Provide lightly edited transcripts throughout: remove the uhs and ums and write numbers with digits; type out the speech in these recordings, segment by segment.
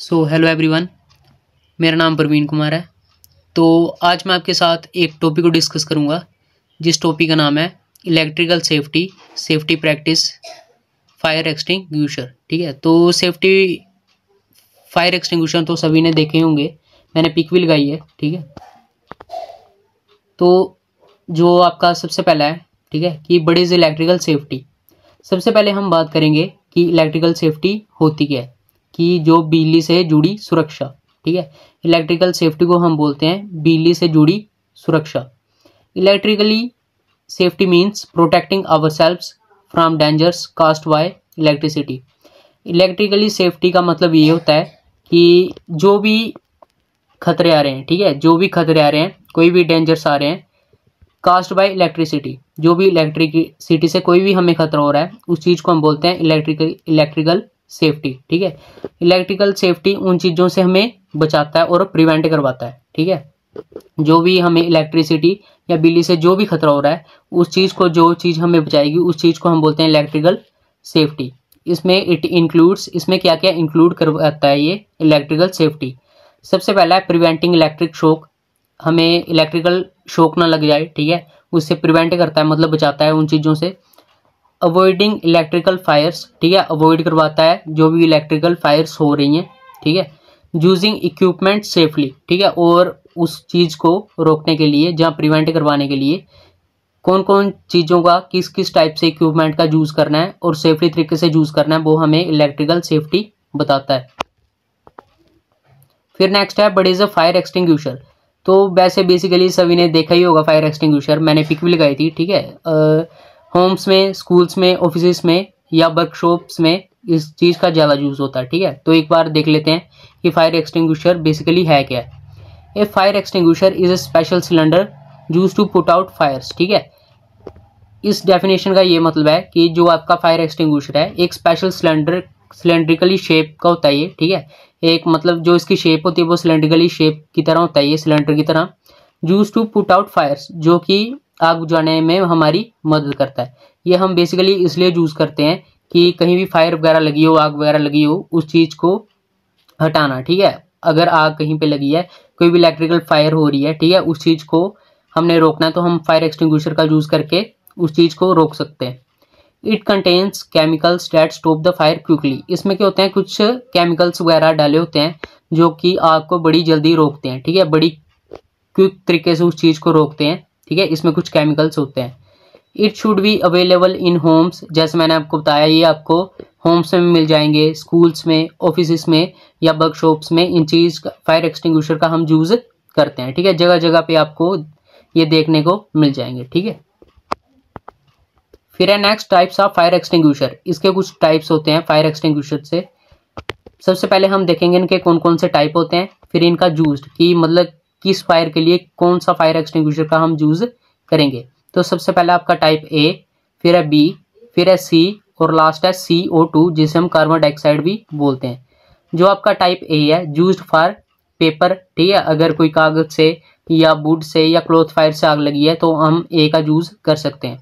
Hello everyone, मेरा नाम प्रवीण कुमार है। तो आज मैं आपके साथ एक टॉपिक को डिस्कस करूंगा जिस टॉपिक का नाम है electrical safety practice fire extinguisher. ठीक है, तो सेफ्टी फायर एक्सटिंग्विशर तो सभी ने देखे होंगे, मैंने पिक भी लगाई है। ठीक है, तो जो आपका सबसे पहला है, ठीक है, कि व्हाट इज इलेक्ट्रिकल सेफ्टी। सबसे पहले हम बात करेंगे कि इलेक्ट्रिकल सेफ्टी होती क्या है, कि जो बिजली से जुड़ी सुरक्षा। ठीक है, इलेक्ट्रिकल सेफ्टी को हम बोलते हैं बिजली से जुड़ी सुरक्षा। Electrically safety means protecting ourselves from dangers caused bye electricity. Electrically safety का मतलब ये होता है कि जो भी खतरे आ रहे हैं, ठीक है, जो भी खतरे आ रहे हैं, कोई भी डेंजर्स आ रहे हैं कास्ड बाय इलेक्ट्रिसिटी, जो भी इलेक्ट्रिसिटी से कोई भी हमें खतरा हो रहा है, उस चीज़ को हम बोलते हैं इलेक्ट्रिकल सेफ्टी। ठीक है, इलेक्ट्रिकल सेफ्टी उन चीज़ों से हमें बचाता है और प्रिवेंट करवाता है। ठीक है, जो भी हमें इलेक्ट्रिसिटी या बिजली से जो भी खतरा हो रहा है, उस चीज़ को, जो चीज़ हमें बचाएगी, उस चीज़ को हम बोलते हैं इलेक्ट्रिकल सेफ्टी। इसमें इसमें क्या क्या इंक्लूड करवाता है ये इलेक्ट्रिकल सेफ्टी। सबसे पहला है प्रिवेंटिंग इलेक्ट्रिक शॉक, हमें इलेक्ट्रिकल शॉक ना लग जाए। ठीक है, उससे प्रिवेंट करता है, मतलब बचाता है उन चीज़ों से। अवॉइडिंग इलेक्ट्रिकल फायर्स, ठीक है, अवॉइड करवाता है जो भी इलेक्ट्रिकल फायर्स हो रही हैं। ठीक है, यूजिंग इक्विपमेंट सेफली, ठीक है, और उस चीज़ को रोकने के लिए, जहाँ प्रिवेंट करवाने के लिए कौन कौन चीज़ों का, किस किस टाइप से इक्विपमेंट का यूज़ करना है और सेफली तरीके से यूज़ करना है, वो हमें इलेक्ट्रिकल सेफ्टी बताता है। फिर नेक्स्ट है what is a fire extinguisher. तो वैसे बेसिकली सभी ने देखा ही होगा फायर एक्सटिंग्विशर, मैंने पिक भी लगाई थी। ठीक है, होम्स में, स्कूल्स में, ऑफिस में या वर्कशॉप्स में इस चीज़ का ज़्यादा यूज़ होता है। ठीक है, तो एक बार देख लेते हैं कि फायर एक्सटिंग्विशर बेसिकली है क्या। A fire extinguisher is a special cylinder use to put out fires. ठीक है, इस डेफिनेशन का ये मतलब है कि जो आपका फायर एक्सटिंग्विशर है, एक स्पेशल सिलेंड्रिकली शेप का होता है ये। ठीक है, एक मतलब जो इसकी शेप होती है वो सिलेंड्रिकली शेप की तरह होता है, ये सिलेंडर की तरह। Used to put out fires, जो कि आग बुझाने में हमारी मदद करता है। ये हम बेसिकली इसलिए यूज करते हैं कि कहीं भी फायर वगैरह लगी हो, आग वगैरह लगी हो, उस चीज़ को हटाना। ठीक है, अगर आग कहीं पे लगी है, कोई भी इलेक्ट्रिकल फायर हो रही है, ठीक है, उस चीज़ को हमने रोकना है, तो हम फायर एक्सटिंग्विशर का यूज़ करके उस चीज़ को रोक सकते हैं। It contains chemicals that stop the fire quickly. इसमें क्या होते हैं, कुछ केमिकल्स वगैरह डाले होते हैं जो कि आग को बड़ी जल्दी रोकते हैं। ठीक है, बड़ी क्विक तरीके से उस चीज़ को रोकते हैं। ठीक है, इसमें कुछ केमिकल्स होते हैं। It should be available in Holmes, जैसे मैंने आपको बताया, ये आपको होम्स में मिल जाएंगे, स्कूल्स में, ऑफिस में या वर्कशॉप्स में। इन चीज़ फायर एक्सटिंग्विशर का हम यूज़ करते हैं। ठीक है, जगह जगह पे आपको ये देखने को मिल जाएंगे। ठीक है, फिर है next types of fire extinguisher. इसके कुछ टाइप्स होते हैं फायर एक्सटिंग्विशर से। सबसे पहले हम देखेंगे इनके कौन कौन से टाइप होते हैं, फिर इनका यूज, कि मतलब किस फायर के लिए कौन सा फायर एक्सटिंग्विशर का हम यूज करेंगे। तो सबसे पहले आपका टाइप ए, फिर है बी, फिर है सी और लास्ट है CO2, जिसे हम कार्बन डाइऑक्साइड भी बोलते हैं। जो आपका टाइप ए है, यूज्ड फॉर पेपर। ठीक है, अगर कोई कागज से या वुड से या क्लॉथ फायर से आग लगी है तो हम ए का यूज कर सकते हैं।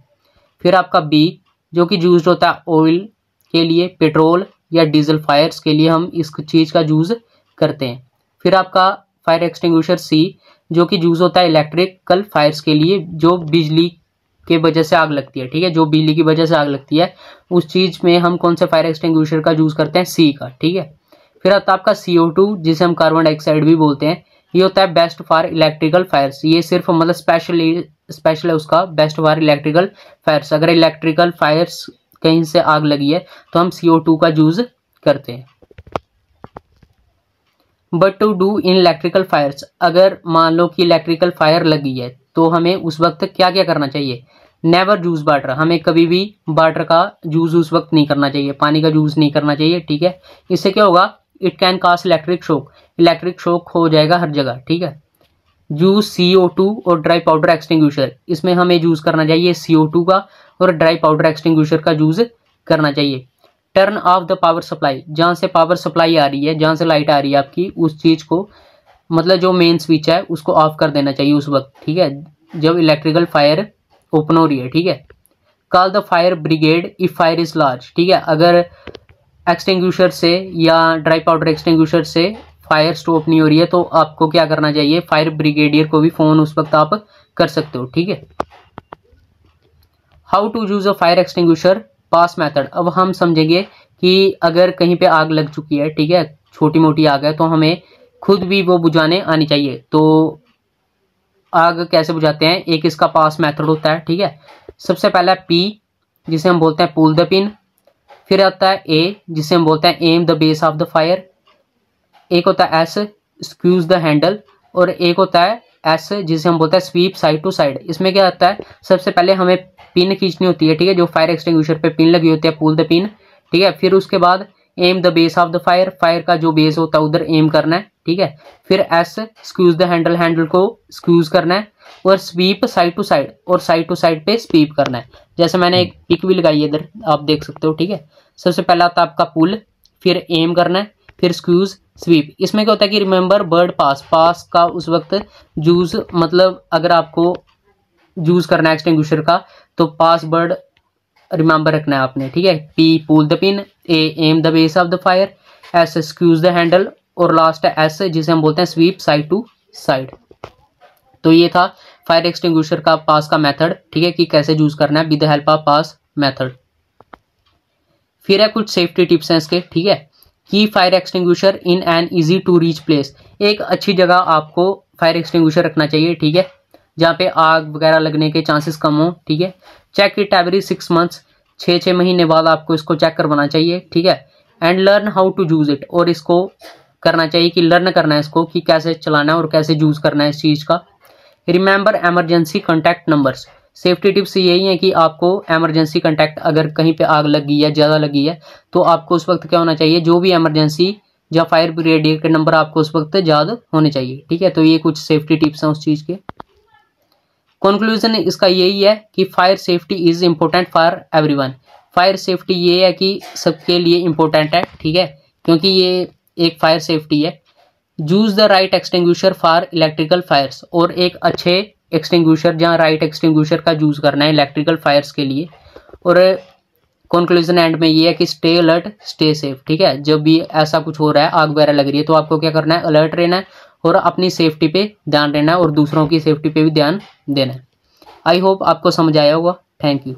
फिर आपका बी, जो कि यूज होता है ऑयल के लिए, पेट्रोल या डीजल फायर्स के लिए हम इस चीज़ का यूज करते हैं। फिर आपका फायर एक्सटिंग्विशर सी, जो कि यूज होता है इलेक्ट्रिकल फायर्स के लिए, जो बिजली के वजह से आग लगती है। ठीक है, जो बिजली की वजह से आग लगती है, उस चीज़ में हम कौन से फायर एक्सटिंग्विशर का यूज करते हैं, सी का। ठीक है, फिर आता है आपका CO2, जिसे हम कार्बन डाइऑक्साइड भी बोलते हैं। ये होता है बेस्ट फॉर इलेक्ट्रिकल फायर्स, ये सिर्फ मतलब स्पेशल है उसका, बेस्ट फॉर इलेक्ट्रिकल फायर्स। अगर इलेक्ट्रिकल फायर्स कहीं से आग लगी है तो हम CO2 का यूज करते हैं। But to do in electrical fires, अगर मान लो कि इलेक्ट्रिकल फायर लगी है तो हमें उस वक्त क्या क्या करना चाहिए। नेवर यूज वाटर, हमें कभी भी वाटर का यूज उस वक्त नहीं करना चाहिए, पानी का यूज नहीं करना चाहिए। ठीक है, इससे क्या होगा, it can cause electric shock हो जाएगा हर जगह। ठीक है, यूज CO2 और ड्राई पाउडर एक्सटिंग्विशर, इसमें हमें यूज करना चाहिए CO2 का और ड्राई पाउडर एक्सटिंग्विशर का यूज करना चाहिए। Turn off the power supply, जहाँ से पावर सप्लाई आ रही है, जहाँ से लाइट आ रही है आपकी, उस चीज़ को मतलब जो मेन स्विच है उसको ऑफ कर देना चाहिए उस वक्त। ठीक है, जब इलेक्ट्रिकल फायर ओपन हो रही है। ठीक है, call the fire brigade if fire is large. ठीक है, अगर एक्सटिंग्विशर से या ड्राई पाउडर एक्सटिंग्विशर से फायर स्टॉप नहीं हो रही है तो आपको क्या करना चाहिए, फायर ब्रिगेडियर को भी फ़ोन उस वक्त आप कर सकते हो। ठीक है, how to use a fire extinguisher PASS method. अब हम समझेंगे कि अगर कहीं पे आग लग चुकी है, ठीक है, छोटी मोटी आग है, तो हमें खुद भी वो बुझाने आनी चाहिए। तो आग कैसे बुझाते हैं, एक इसका पास मेथड होता है। ठीक है, सबसे पहला पी जिसे हम बोलते हैं पुल द पिन, फिर आता है ए जिसे हम बोलते हैं M the base of the fire, एक होता है एस स्क्यूज द हैंडल, और एक होता है एस जिसे हम बोलते हैं स्वीप साइड टू साइड। इसमें क्या होता है, सबसे पहले हमें पिन खींचनी होती है, ठीक है, जो फायर एक्सटिंग्विशर पे पिन लगी होती है, पुल द पिन। ठीक है, फिर उसके बाद M the base of the fire, fire का जो बेस होता है उधर एम करना है। ठीक है, फिर S squeeze the handle, handle को स्क्यूज करना है, और स्वीप साइड टू साइड, और साइड टू साइड पे स्वीप करना है। जैसे मैंने एक पिक भी लगाई है इधर, आप देख सकते हो। ठीक है, सबसे पहला आता है आपका पुल, फिर एम करना है, फिर स्क्यूज स्वीप। इसमें क्या होता है कि रिमेंबर बर्ड पास, पास का उस वक्त यूज, मतलब अगर आपको यूज करना है एक्सटिंग्विशर का तो पास बर्ड रिमेंबर रखना है आपने। ठीक है, P pull the pin, A aim the base of the fire, S squeeze the handle, और लास्ट है एस जिसे हम बोलते हैं स्वीप साइड टू साइड। तो ये था फायर एक्सटिंग्विशर का पास का मेथड। ठीक है, कि कैसे यूज करना है with the help of pass method. फिर है कुछ सेफ्टी टिप्स हैं इसके। ठीक है, की fire extinguisher in an easy to reach place. एक अच्छी जगह आपको फायर एक्सटिंग्विशर रखना चाहिए। ठीक है, जहाँ पे आग वगैरह लगने के चांसेस कम हो। ठीक है, चेक इट एवरी 6 मंथ्स, 6 महीने बाद आपको इसको चेक करवाना चाहिए। ठीक है, and learn how to use it, और इसको करना चाहिए कि लर्न करना है इसको कि कैसे चलाना है और कैसे यूज करना है इस चीज़ का। Remember emergency contact numbers. Safety tips यही है कि आपको एमरजेंसी कॉन्टैक्ट, अगर कहीं पे आग लगी है, ज़्यादा लगी है, तो आपको उस वक्त क्या होना चाहिए, जो भी एमरजेंसी या फायर ब्रिगेडियर के नंबर आपको उस वक्त याद होने चाहिए। ठीक है, तो ये कुछ सेफ्टी टिप्स हैं उस चीज़ के। कंक्लूजन इसका यही है कि fire safety is important for everyone. Fire safety ये है कि सबके लिए इम्पोर्टेंट है। ठीक है, क्योंकि ये एक फायर सेफ्टी है। Use the right extinguisher for electrical fires, और एक अच्छे एक्सटिंग्विशर, जहाँ राइट एक्सटिंग्विशर का यूज करना है इलेक्ट्रिकल फायर्स के लिए। और कंक्लूजन एंड में ये है कि स्टे अलर्ट स्टे सेफ। ठीक है, जब भी ऐसा कुछ हो रहा है, आग वगैरह लग रही है, तो आपको क्या करना है, अलर्ट रहना है और अपनी सेफ्टी पे ध्यान देना है और दूसरों की सेफ्टी पे भी ध्यान देना है। आई होप आपको समझ आया होगा। Thank you.